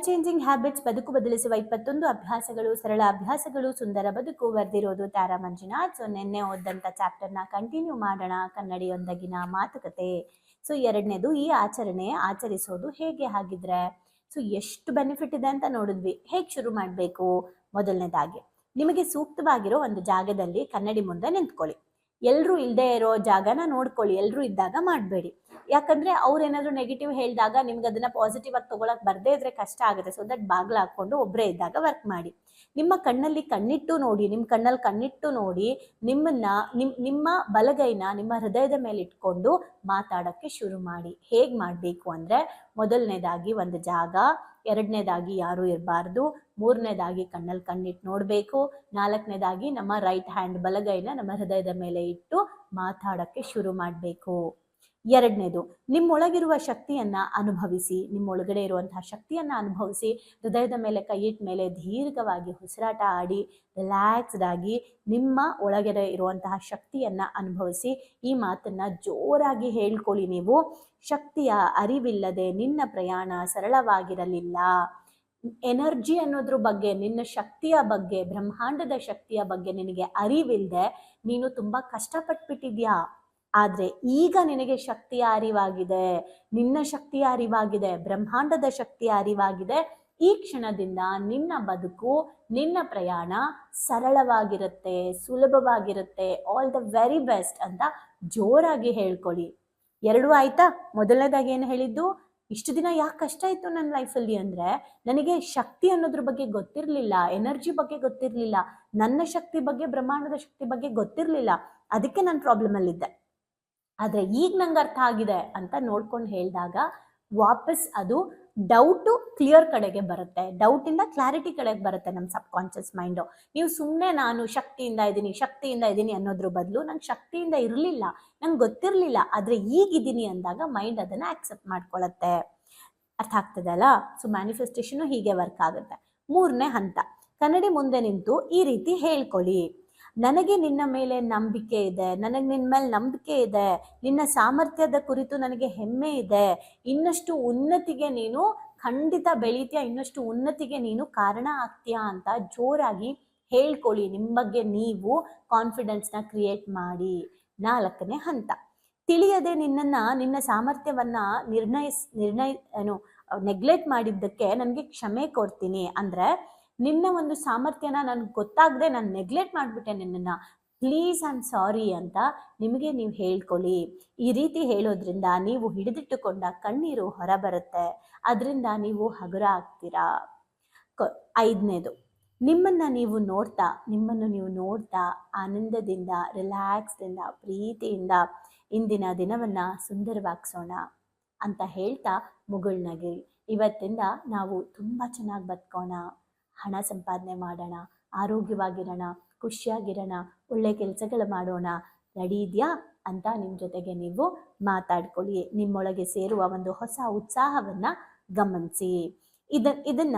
Changing habits ಬದುಕು ಬದಲಿಸುವ 21 ಅಭ್ಯಾಸಗಳು, ಸರಳ ಅಭ್ಯಾಸಗಳು, ಸುಂದರ ಬದುಕು ಬರ್ದಿರೋದು ತಾರಾ ಮಂಜುನಾಥ್. ಸೊ ನಿನ್ನೆ ಓದಂಥ ಚಾಪ್ಟರ್ನ ಕಂಟಿನ್ಯೂ ಮಾಡೋಣ, ಕನ್ನಡಿಯೊಂದಗಿನ ಮಾತುಕತೆ. ಸೊ ಎರಡನೇದು, ಈ ಆಚರಣೆ ಆಚರಿಸೋದು ಹೇಗೆ ಹಾಗಿದ್ರೆ. ಸೊ ಎಷ್ಟು ಬೆನಿಫಿಟ್ ಇದೆ ಅಂತ ನೋಡಿದ್ವಿ. ಹೇಗೆ ಶುರು ಮಾಡಬೇಕು? ಮೊದಲನೇದಾಗಿ ನಿಮಗೆ ಸೂಕ್ತವಾಗಿರೋ ಒಂದು ಜಾಗದಲ್ಲಿ ಕನ್ನಡಿ ಮುಂದೆ ನಿಂತ್ಕೊಳ್ಳಿ. ಎಲ್ಲರೂ ಇಲ್ಲದೆ ಇರೋ ಜಾಗನ ನೋಡ್ಕೊಳ್ಳಿ, ಎಲ್ಲರೂ ಇದ್ದಾಗ ಮಾಡಬೇಡಿ. ಯಾಕಂದ್ರೆ ಅವ್ರೇನಾದ್ರು ನೆಗೆಟಿವ್ ಹೇಳಿದಾಗ ನಿಮ್ಗೆ ಅದನ್ನ ಪಾಸಿಟಿವ್ ಆಗಿ ತಗೊಳಕ್ ಬರ್ದೇ ಇದ್ರೆ ಕಷ್ಟ ಆಗುತ್ತೆ. ಸೊ ದಟ್ ಬಾಗ್ಲ ಹಾಕೊಂಡು ಒಬ್ಬರೇ ಇದ್ದಾಗ ವರ್ಕ್ ಮಾಡಿ. ನಿಮ್ಮ ಕಣ್ಣಲ್ಲಿ ಕಣ್ಣಿಟ್ಟು ನೋಡಿ, ನಿಮ್ಮ ಕಣ್ಣಲ್ಲಿ ಕಣ್ಣಿಟ್ಟು ನೋಡಿ, ನಿಮ್ಮ ಬಲಗೈನ ನಿಮ್ಮ ಹೃದಯದ ಮೇಲೆ ಇಟ್ಕೊಂಡು ಮಾತಾಡೋಕ್ಕೆ ಶುರು ಮಾಡಿ. ಹೇಗೆ ಮಾಡಬೇಕು ಅಂದರೆ, ಮೊದಲನೇದಾಗಿ ಒಂದು ಜಾಗ, ಎರಡನೇದಾಗಿ ಯಾರೂ ಇರಬಾರ್ದು, ಮೂರನೇದಾಗಿ ಕಣ್ಣಲ್ಲಿ ಕಣ್ಣಿಟ್ಟು ನೋಡಬೇಕು, ನಾಲ್ಕನೇದಾಗಿ ನಮ್ಮ ರೈಟ್ ಹ್ಯಾಂಡ್ ಬಲಗೈನ ನಮ್ಮ ಹೃದಯದ ಮೇಲೆ ಇಟ್ಟು ಮಾತಾಡೋಕ್ಕೆ ಶುರು ಮಾಡಬೇಕು. ಎರಡನೇದು, ನಿಮ್ಮೊಳಗಿರುವ ಶಕ್ತಿಯನ್ನ ಅನುಭವಿಸಿ, ನಿಮ್ಮೊಳಗಡೆ ಇರುವಂತಹ ಶಕ್ತಿಯನ್ನ ಅನುಭವಿಸಿ, ಹೃದಯದ ಮೇಲೆ ಕೈ ಇಟ್ಟ ಮೇಲೆ ದೀರ್ಘವಾಗಿ ಉಸಿರಾಟ ಆಡಿ ರಿಲ್ಯಾಕ್ಸ್ಡ್ ಆಗಿ ನಿಮ್ಮ ಒಳಗಡೆ ಇರುವಂತಹ ಶಕ್ತಿಯನ್ನ ಅನುಭವಿಸಿ ಈ ಮಾತನ್ನ ಜೋರಾಗಿ ಹೇಳ್ಕೊಳ್ಳಿ. ನೀವು ಶಕ್ತಿಯ ಅರಿವಿಲ್ಲದೆ ನಿನ್ನ ಪ್ರಯಾಣ ಸರಳವಾಗಿರಲಿಲ್ಲ. ಎನರ್ಜಿ ಅನ್ನೋದ್ರ ಬಗ್ಗೆ, ನಿನ್ನ ಶಕ್ತಿಯ ಬಗ್ಗೆ, ಬ್ರಹ್ಮಾಂಡದ ಶಕ್ತಿಯ ಬಗ್ಗೆ ನಿನಗೆ ಅರಿವಿಲ್ಲದೆ ನೀನು ತುಂಬಾ ಕಷ್ಟಪಟ್ಬಿಟ್ಟಿದ್ಯಾ. ಆದರೆ ಈಗ ನಿನಗೆ ಶಕ್ತಿಯ ಅರಿವಾಗಿದೆ, ನಿನ್ನ ಶಕ್ತಿಯ ಅರಿವಾಗಿದೆ, ಬ್ರಹ್ಮಾಂಡದ ಶಕ್ತಿಯ ಅರಿವಾಗಿದೆ. ಈ ಕ್ಷಣದಿಂದ ನಿನ್ನ ಬದುಕು, ನಿನ್ನ ಪ್ರಯಾಣ ಸರಳವಾಗಿರುತ್ತೆ, ಸುಲಭವಾಗಿರುತ್ತೆ. ಆಲ್ ದ ವೆರಿ ಬೆಸ್ಟ್ ಅಂತ ಜೋರಾಗಿ ಹೇಳ್ಕೊಳ್ಳಿ. ಎರಡು ಆಯ್ತಾ? ಮೊದಲನೇದಾಗಿ ಏನು ಹೇಳಿದ್ದು, ಇಷ್ಟು ದಿನ ಯಾಕೆ ಕಷ್ಟ ಇತ್ತು ನನ್ನ ಲೈಫಲ್ಲಿ ಅಂದರೆ, ನನಗೆ ಶಕ್ತಿ ಅನ್ನೋದ್ರ ಬಗ್ಗೆ ಗೊತ್ತಿರಲಿಲ್ಲ, ಎನರ್ಜಿ ಬಗ್ಗೆ ಗೊತ್ತಿರಲಿಲ್ಲ, ನನ್ನ ಶಕ್ತಿ ಬಗ್ಗೆ, ಬ್ರಹ್ಮಾಂಡದ ಶಕ್ತಿ ಬಗ್ಗೆ ಗೊತ್ತಿರಲಿಲ್ಲ. ಅದಕ್ಕೆ ನಾನು ಪ್ರಾಬ್ಲಮಲ್ಲಿದ್ದೆ. ಆದರೆ ಈಗ ನಂಗೆ ಅರ್ಥ ಆಗಿದೆ ಅಂತ ನೋಡ್ಕೊಂಡು ಹೇಳಿದಾಗ ವಾಪಸ್ ಅದು ಡೌಟು ಕ್ಲಿಯರ್ ಕಡೆಗೆ ಬರುತ್ತೆ, ಡೌಟಿಂದ ಕ್ಲಾರಿಟಿ ಕಡೆಗೆ ಬರುತ್ತೆ ನಮ್ಮ ಸಬ್ ಕಾನ್ಷಿಯಸ್ ಮೈಂಡು. ನೀವು ಸುಮ್ಮನೆ ನಾನು ಶಕ್ತಿಯಿಂದ ಇದ್ದೀನಿ ಅನ್ನೋದ್ರ ಬದಲು, ನಂಗೆ ಶಕ್ತಿಯಿಂದ ಇರಲಿಲ್ಲ, ನಂಗೆ ಗೊತ್ತಿರಲಿಲ್ಲ, ಆದರೆ ಈಗಿದ್ದೀನಿ ಅಂದಾಗ ಮೈಂಡ್ ಅದನ್ನು ಆಕ್ಸೆಪ್ಟ್ ಮಾಡ್ಕೊಳ್ಳುತ್ತೆ. ಅರ್ಥ ಆಗ್ತದೆ ಅಲ್ಲ? ಸೊ ಮ್ಯಾನಿಫೆಸ್ಟೇಷನು ಹೀಗೆ ವರ್ಕ್ ಆಗುತ್ತೆ. ಮೂರನೇ ಹಂತ, ಕನ್ನಡಿ ಮುಂದೆ ನಿಂತು ಈ ರೀತಿ ಹೇಳ್ಕೊಳ್ಳಿ. ನನಗೆ ನಿನ್ನ ಮೇಲೆ ನಂಬಿಕೆ ಇದೆ, ನನಗೆ ನಿನ್ನ ಮೇಲೆ ನಂಬಿಕೆ ಇದೆ, ನಿನ್ನ ಸಾಮರ್ಥ್ಯದ ಕುರಿತು ನನಗೆ ಹೆಮ್ಮೆ ಇದೆ, ಇನ್ನಷ್ಟು ಉನ್ನತಿಗೆ ನೀನು ಖಂಡಿತ ಬೆಳೀತೀಯ, ಇನ್ನಷ್ಟು ಉನ್ನತಿಗೆ ನೀನು ಕಾರಣ ಆಗ್ತೀಯಾ ಅಂತ ಜೋರಾಗಿ ಹೇಳ್ಕೊಳ್ಳಿ. ನಿಮ್ಮ ಬಗ್ಗೆ ನೀವು ಕಾನ್ಫಿಡೆನ್ಸ್ನ ಕ್ರಿಯೇಟ್ ಮಾಡಿ. ನಾಲ್ಕನೇ ಹಂತ, ತಿಳಿಯದೆ ನಿನ್ನ ಸಾಮರ್ಥ್ಯವನ್ನ ನೆಗ್ಲೆಕ್ಟ್ ಮಾಡಿದ್ದಕ್ಕೆ ನನಗೆ ಕ್ಷಮೆ ಕೋರ್ತೀನಿ. ಅಂದರೆ ನಿನ್ನ ಒಂದು ಸಾಮರ್ಥ್ಯನ ನನಗೆ ಗೊತ್ತಾಗದೆ ನಾನು ನೆಗ್ಲೆಕ್ಟ್ ಮಾಡಿಬಿಟ್ಟೆ ನಿನ್ನನ್ನು, ಪ್ಲೀಸ್ ಐ ಆಮ್ ಸಾರಿ ಅಂತ ನಿಮಗೆ ನೀವು ಹೇಳ್ಕೊಳ್ಳಿ. ಈ ರೀತಿ ಹೇಳೋದ್ರಿಂದ ನೀವು ಹಿಡಿದಿಟ್ಟುಕೊಂಡ ಕಣ್ಣೀರು ಹೊರಬರುತ್ತೆ, ಅದರಿಂದ ನೀವು ಹಗುರ ಆಗ್ತೀರಾ. ಐದನೇದು, ನಿಮ್ಮನ್ನು ನೀವು ನೋಡ್ತಾ ಆನಂದದಿಂದ, ರಿಲ್ಯಾಕ್ಸ್ದಿಂದ, ಪ್ರೀತಿಯಿಂದ ಇಂದಿನ ದಿನವನ್ನು ಸುಂದರವಾಗಿಸೋಣ ಅಂತ ಹೇಳ್ತಾ ಮುಗುಳ್ನಗೆ. ಇವತ್ತಿಂದ ನಾವು ತುಂಬ ಚೆನ್ನಾಗಿ ಬದುಕೋಣ, ಹಣ ಸಂಪಾದನೆ ಮಾಡೋಣ, ಆರೋಗ್ಯವಾಗಿರೋಣ, ಖುಷಿಯಾಗಿರೋಣ, ಒಳ್ಳೆ ಕೆಲಸಗಳು ಮಾಡೋಣ. ರೆಡಿ ಇದೆಯಾ ಅಂತ ನಿಮ್ಮ ಜೊತೆಗೆ ನೀವು ಮಾತಾಡ್ಕೊಳ್ಳಿ. ನಿಮ್ಮೊಳಗೆ ಸೇರುವ ಒಂದು ಹೊಸ ಉತ್ಸಾಹವನ್ನು ಗಮನಿಸಿ. ಇದನ್ನ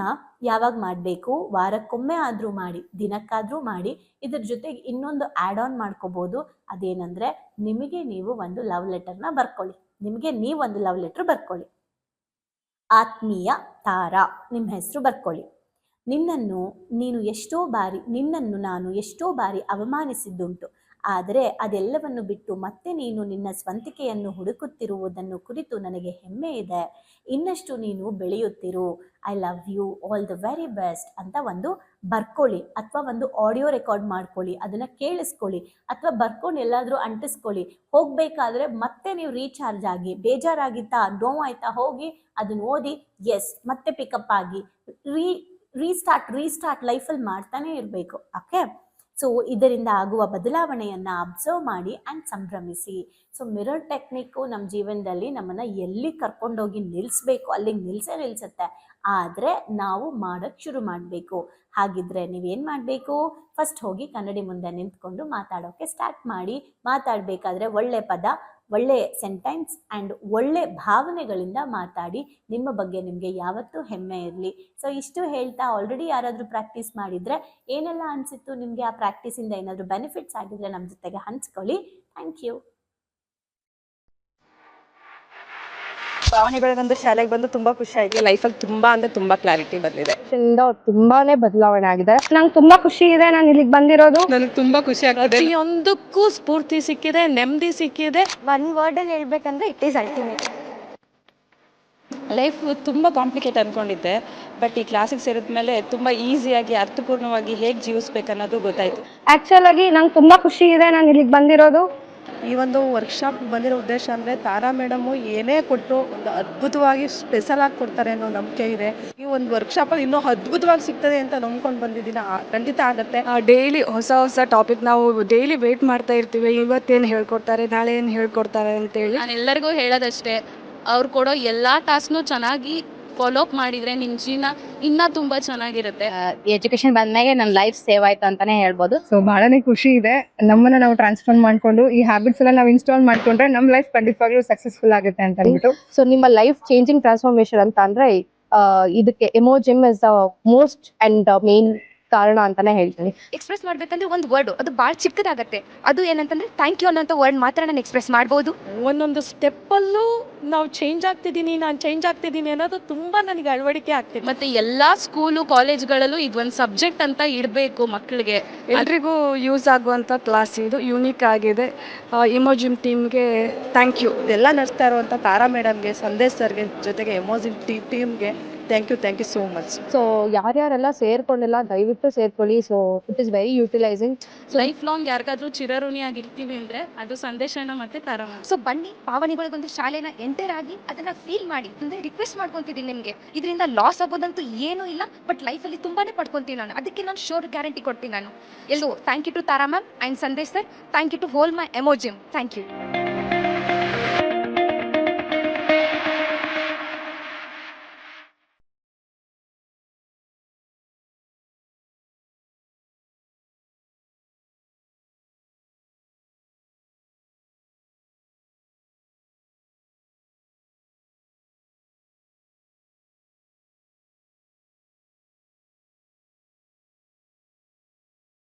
ಯಾವಾಗ ಮಾಡಬೇಕು? ವಾರಕ್ಕೊಮ್ಮೆ ಆದರೂ ಮಾಡಿ, ದಿನಕ್ಕಾದರೂ ಮಾಡಿ. ಇದ್ರ ಜೊತೆಗೆ ಇನ್ನೊಂದು ಆ್ಯಡ್ ಆನ್ ಮಾಡ್ಕೋಬೋದು. ಅದೇನೆಂದರೆ, ನಿಮಗೆ ನೀವು ಒಂದು ಲವ್ ಲೆಟರ್ನ ಬರ್ಕೊಳ್ಳಿ. ಬರ್ಕೊಳ್ಳಿ. ಆತ್ಮೀಯ ತಾರಾ ನಿಮ್ಮ ಹೆಸರು ಬರ್ಕೊಳ್ಳಿ. ನಿನ್ನನ್ನು ನಾನು ಎಷ್ಟೋ ಬಾರಿ ಅವಮಾನಿಸಿದ್ದುಂಟು. ಆದರೆ ಅದೆಲ್ಲವನ್ನು ಬಿಟ್ಟು ಮತ್ತೆ ನೀನು ನಿನ್ನ ಸ್ವಂತಿಕೆಯನ್ನು ಹುಡುಕುತ್ತಿರುವುದನ್ನು ಕುರಿತು ನನಗೆ ಹೆಮ್ಮೆ ಇದೆ. ಇನ್ನಷ್ಟು ನೀನು ಬೆಳೆಯುತ್ತಿರು. I love you, all the very best ಅಂತ ಒಂದು ಬರ್ಕೊಳ್ಳಿ, ಅಥವಾ ಒಂದು ಆಡಿಯೋ ರೆಕಾರ್ಡ್ ಮಾಡ್ಕೊಳ್ಳಿ, ಅದನ್ನು ಕೇಳಿಸ್ಕೊಳ್ಳಿ, ಅಥವಾ ಬರ್ಕೊಂಡು ಎಲ್ಲಾದರೂ ಅಂಟಿಸ್ಕೊಳ್ಳಿ. ಹೋಗಬೇಕಾದ್ರೆ ಮತ್ತೆ ನೀವು ರೀಚಾರ್ಜ್ ಆಗಿ, ಬೇಜಾರಾಗಿತ್ತಾ, ನೋವಾಯ್ತಾ, ಹೋಗಿ ಅದನ್ನು ಓದಿ, ಎಸ್ ಮತ್ತೆ ಪಿಕಪ್ ಆಗಿ ರೀಸ್ಟಾರ್ಟ್ ಲೈಫಲ್ಲಿ ಮಾಡ್ತಾನೆ ಇರಬೇಕು. ಓಕೆ, ಸೊ ಇದರಿಂದ ಆಗುವ ಬದಲಾವಣೆಯನ್ನು ಅಬ್ಸರ್ವ್ ಮಾಡಿ ಆ್ಯಂಡ್ ಸಂಭ್ರಮಿಸಿ. ಸೊ ಮಿರರ್ ಟೆಕ್ನಿಕ್ಕು ನಮ್ಮ ಜೀವನದಲ್ಲಿ ನಮ್ಮನ್ನು ಎಲ್ಲಿ ಕರ್ಕೊಂಡೋಗಿ ನಿಲ್ಲಿಸ್ಬೇಕು ಅಲ್ಲಿಗೆ ನಿಲ್ಲಿಸುತ್ತೆ. ಆದರೆ ನಾವು ಮಾಡೋಕ್ಕೆ ಶುರು ಮಾಡಬೇಕು. ಹಾಗಿದ್ರೆ ನೀವೇನು ಮಾಡಬೇಕು? ಫಸ್ಟ್ ಹೋಗಿ ಕನ್ನಡಿ ಮುಂದೆ ನಿಂತ್ಕೊಂಡು ಮಾತಾಡೋಕ್ಕೆ ಸ್ಟಾರ್ಟ್ ಮಾಡಿ. ಮಾತಾಡಬೇಕಾದ್ರೆ ಒಳ್ಳೆ ಪದ, ಒಳ್ಳೆ ಸೆಂಟೆನ್ಸ್ ಆ್ಯಂಡ್ ಒಳ್ಳೆ ಭಾವನೆಗಳಿಂದ ಮಾತಾಡಿ. ನಿಮ್ಮ ಬಗ್ಗೆ ನಿಮಗೆ ಯಾವತ್ತೂ ಹೆಮ್ಮೆ ಇರಲಿ. ಸೊ ಇಷ್ಟು ಹೇಳ್ತಾ, ಆಲ್ರೆಡಿ ಯಾರಾದರೂ ಪ್ರಾಕ್ಟೀಸ್ ಮಾಡಿದರೆ ಏನೆಲ್ಲ ಅನಿಸಿತ್ತು ನಿಮಗೆ, ಆ ಪ್ರಾಕ್ಟೀಸಿಂದ ಏನಾದರೂ ಬೆನಿಫಿಟ್ಸ್ ಆಗಿದ್ರೆ ನಮ್ಮ ಜೊತೆಗೆ ಹಂಚ್ಕೊಳ್ಳಿ. Thank you. ಭಾವನೆಗಳಿಗೊಂದು ಶಾಲೆಗೆ ಬಂದು ತುಂಬಾ ಖುಷಿ ಆಯ್ತು. ಲೈಫಲ್ಲಿ ತುಂಬಾ ಅಂದ್ರೆ ತುಂಬಾ ಕ್ಲಾರಿಟಿ ಬಂದಿದೆ. ತುಂಬಾನೇ ಬದಲಾವಣೆ ಆಗಿದೆ. ನಂಗೆ ತುಂಬಾ ಖುಷಿ ಇದೆ ನಾನು ಇಲ್ಲಿಗೆ ಬಂದಿರೋದು. ನನಗೆ ತುಂಬಾ ಖುಷಿ ಆಗ್ತಿದೆ. ಪ್ರತಿಯೊಂದಕ್ಕೂ ಸ್ಫೂರ್ತಿ ಸಿಕ್ಕಿದೆ, ನೆಮ್ಮದಿ ಸಿಕ್ಕಿದೆ. ಒನ್ ವರ್ಡ್ ಅಲ್ಲಿ ಹೇಳ್ಬೇಕಂದ್ರೆ ಇಟ್ ಈಸ್ ಅಲ್ಟಿಮೇಟ್. ಲೈಫ್ ತುಂಬ ಕಾಂಪ್ಲಿಕೇಟ್ ಅಂದ್ಕೊಂಡಿದ್ದೆ, ಬಟ್ ಈ ಕ್ಲಾಸಿಗೆ ಸೇರಿದ್ಮೇಲೆ ತುಂಬ ಈಸಿಯಾಗಿ ಅರ್ಥಪೂರ್ಣವಾಗಿ ಹೇಗೆ ಜೀವಿಸ್ಬೇಕು ಅನ್ನೋದು ಗೊತ್ತಾಯಿತು. ಆಕ್ಚುಲ್ ಆಗಿ ನಂಗೆ ತುಂಬಾ ಖುಷಿ ಇದೆ ನಾನು ಇಲ್ಲಿಗೆ ಬಂದಿರೋದು. ಈ ಒಂದು ವರ್ಕ್ಶಾಪ್ ಬಂದಿರೋ ಉದ್ದೇಶ ಅಂದರೆ ತಾರಾ ಮೇಡಮು ಏನೇ ಕೊಟ್ಟರು ಒಂದು ಅದ್ಭುತವಾಗಿ ಸ್ಪೆಷಲ್ ಆಗಿ ಕೊಡ್ತಾರೆ ಅನ್ನೋ ನಂಬಿಕೆ ಇದೆ. ಈ ಒಂದು ವರ್ಕ್ಶಾಪಲ್ಲಿ ಇನ್ನೂ ಅದ್ಭುತವಾಗಿ ಸಿಗ್ತದೆ ಅಂತ ನಂಬ್ಕೊಂಡು ಬಂದಿದ್ದೀನಿ. ಖಂಡಿತ ಆಗುತ್ತೆ. ಡೈಲಿ ಹೊಸ ಹೊಸ ಟಾಪಿಕ್ ನಾವು ಡೈಲಿ ವೇಟ್ ಮಾಡ್ತಾ ಇರ್ತೀವಿ, ಇವತ್ತೇನು ಹೇಳ್ಕೊಡ್ತಾರೆ, ನಾಳೆ ಏನು ಹೇಳ್ಕೊಡ್ತಾರೆ ಅಂತೇಳಿ. ನಾನು ಎಲ್ಲರಿಗೂ ಹೇಳೋದಷ್ಟೇ, ಅವ್ರು ಕೊಡೋ ಎಲ್ಲ ಟಾಸ್ಕ್ನು ಚೆನ್ನಾಗಿ ಫಾಲೋ ಅಪ್ ಮಾಡಿದರೆ ನಿಮ್ಮ ಜೀವನ ಇನ್ನೂ ತುಂಬ ಚೆನ್ನಾಗಿರುತ್ತೆ. ಎಜುಕೇಶನ್ ಬಂದ್ಮೇಲೆ ನನ್ನ ಲೈಫ್ ಸೇವ್ ಆಯ್ತು ಅಂತಾನೆ ಹೇಳ್ಬೋದು. ಸೊ ಬಹಳನೇ ಖುಷಿ ಇದೆ. ನಮ್ಮನ್ನ ನಾವು ಟ್ರಾನ್ಸ್ಫಾರ್ಮ್ ಮಾಡ್ಕೊಂಡು ಈ ಹ್ಯಾಬಿಟ್ಸ್ ಎಲ್ಲ ನಾವು ಇನ್ಸ್ಟಾಲ್ ಮಾಡ್ಕೊಂಡ್ರೆ ನಮ್ಮ ಲೈಫ್ ಖಂಡಿತವಾಗ್ಲೂ ಸಕ್ಸಸ್ಫುಲ್ ಆಗುತ್ತೆ ಅಂತ ಅಂದ್ಬಿಟ್ಟು. ಸೊ ನಿಮ್ಮ ಲೈಫ್ ಚೇಂಜಿಂಗ್ ಟ್ರಾನ್ಸ್ಫಾರ್ಮೇಶನ್ ಅಂತ ಅಂದ್ರೆ ಇದಕ್ಕೆ Emojim is the most and main ಕಾರಣ ಅಂತಾನೆ ಹೇಳ್ತೀನಿ. ಎಕ್ಸ್ಪ್ರೆಸ್ ಮಾಡ್ಬೇಕಂದ್ರೆ ಒಂದು ವರ್ಡ್ ಅದು ಭಾಳ ಚಿಕ್ಕದಾಗತ್ತೆ. ಅದು ಏನಂತಂದ್ರೆ ಥ್ಯಾಂಕ್ ಯು ಅನ್ನೋಂಥ ವರ್ಡ್ ಮಾತ್ರ ನಾನು ಎಕ್ಸ್ಪ್ರೆಸ್ ಮಾಡ್ಬೋದು. ಒಂದೊಂದು ಸ್ಟೆಪ್ಪಲ್ಲೂ ನಾವು ಚೇಂಜ್ ಆಗ್ತಿದ್ದೀನಿ ಅನ್ನೋದು ತುಂಬ ನನಗೆ ಅಳವಡಿಕೆ ಆಗ್ತಿದೆ. ಮತ್ತು ಎಲ್ಲ ಸ್ಕೂಲು ಕಾಲೇಜ್ಗಳಲ್ಲೂ ಇದೊಂದು ಸಬ್ಜೆಕ್ಟ್ ಅಂತ ಇಡಬೇಕು ಮಕ್ಕಳಿಗೆ. ಎಲ್ರಿಗೂ ಯೂಸ್ ಆಗುವಂಥ ಕ್ಲಾಸ್ ಇದು, ಯೂನಿಕ್ ಆಗಿದೆ. ಇಮೋಜಿಮ್ ಟೀಮ್ಗೆ ಥ್ಯಾಂಕ್ ಯು. ಎಲ್ಲ ನಡೆಸ್ತಾ ಇರುವಂಥ ತಾರಾ ಮೇಡಮ್ಗೆ, ಸಂದೇಶ್ ಸರ್ಗೆ, ಜೊತೆಗೆ ಎಮೋಜಿಮ್ ಟೀಮ್ಗೆ thank you so much. So ಯಾರ್ಯಾರೆಲ್ಲ ಸೇರ್ಕೊಂಡಿಲ್ಲ ದಯವಿಟ್ಟು ಸೇರ್ಕೊಳ್ಳಿ. So it is very utilising. Life long ಯಾರಿಗಾದ್ರೂ ಚಿರಋಣಿಯಾಗಿರ್ತೀವಿ ಅಂದರೆ ಅದು ಸಂದೇಶನ ಮತ್ತು ತಾರಾ. ಸೊ ಬನ್ನಿ ಭಾವನೆಗಳಿಗೊಂದು ಶಾಲೆನ ಎಂಟರ್ ಆಗಿ ಅದನ್ನ ಫೀಲ್ ಮಾಡಿ. ಅಂದ್ರೆ ರಿಕ್ವೆಸ್ಟ್ ಮಾಡ್ಕೊಂತಿದ್ದೀನಿ ನಿಮಗೆ, ಇದರಿಂದ ಲಾಸ್ ಆಗೋದಂತೂ ಏನೂ ಇಲ್ಲ, ಬಟ್ ಲೈಫಲ್ಲಿ ತುಂಬಾನೇ ಪಡ್ಕೊಂತೀನಿ ನಾನು. ಅದಕ್ಕೆ ನಾನು ಶೋರ್ ಗ್ಯಾರಂಟಿ ಕೊಡ್ತೀನಿ ನಾನು. ಎಲ್ಲೋ thank you to Tara ma'am and Sandesh sir. Thank you to whole my Emojim. Thank you.